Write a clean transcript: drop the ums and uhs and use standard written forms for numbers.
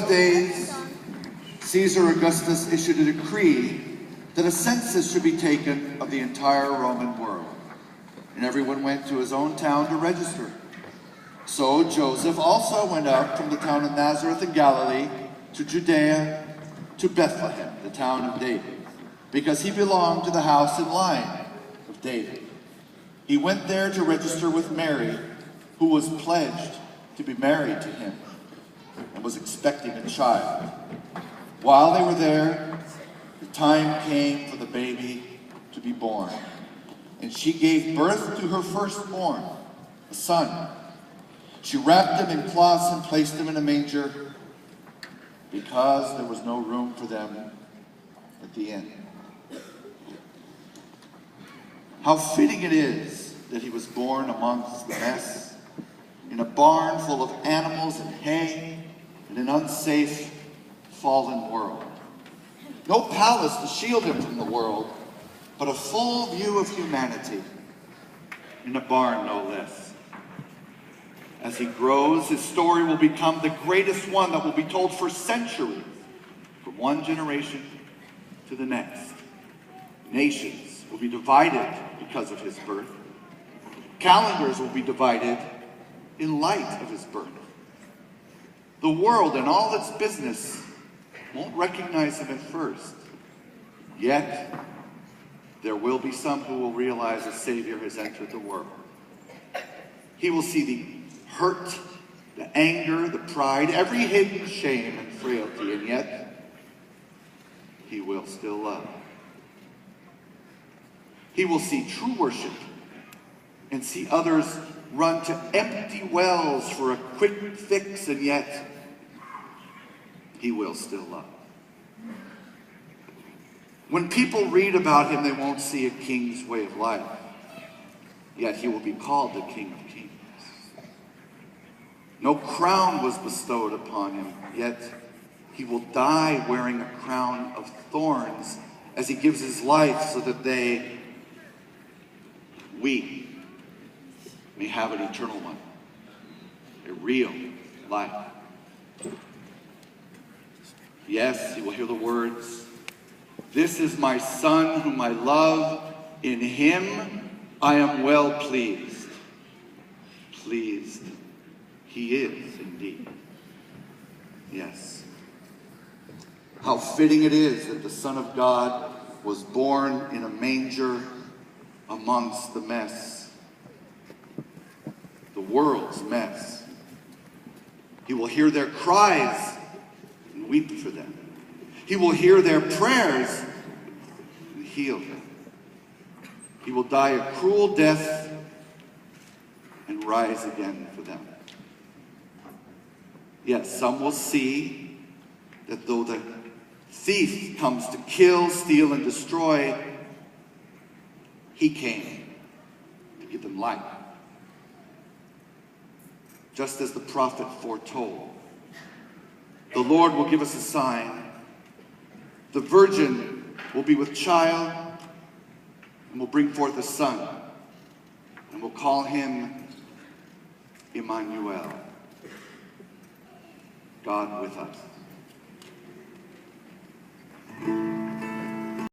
days, Caesar Augustus issued a decree that a census should be taken of the entire Roman world, and everyone went to his own town to register. So Joseph also went up from the town of Nazareth in Galilee to Judea, to Bethlehem, the town of David, because he belonged to the house and line of David. He went there to register with Mary, who was pledged to be married to him and was expecting a child. While they were there, the time came for the baby to be born, and she gave birth to her firstborn, a son. She wrapped him in cloths and placed him in a manger because there was no room for them at the inn. How fitting it is that he was born amongst the mess, in a barn full of animals and hay, in an unsafe, fallen world. No palace to shield him from the world, but a full view of humanity, in a barn no less. As he grows, his story will become the greatest one that will be told for centuries, from one generation to the next. Nations will be divided because of his birth. Calendars will be divided in light of his birth. The world and all its business won't recognize him at first. Yet, there will be some who will realize a Savior has entered the world. He will see the hurt, the anger, the pride, every hidden shame and frailty, and yet, he will still love. He will see true worship and see others run to empty wells for a quick fix, and yet he will still love. When people read about him, they won't see a king's way of life, yet he will be called the King of Kings. No crown was bestowed upon him, yet he will die wearing a crown of thorns as he gives his life so that we may have an eternal one, a real life. Yes, you will hear the words, "This is my son whom I love. In him I am well pleased." Pleased he is indeed. Yes. How fitting it is that the Son of God was born in a manger amongst the mess, the world's mess. He will hear their cries and weep for them. He will hear their prayers and heal them. He will die a cruel death and rise again for them. Yes, some will see that though the thief comes to kill, steal, and destroy, he came to give them life. Just as the prophet foretold, the Lord will give us a sign. The virgin will be with child and will bring forth a son, and will call him Emmanuel, God with us.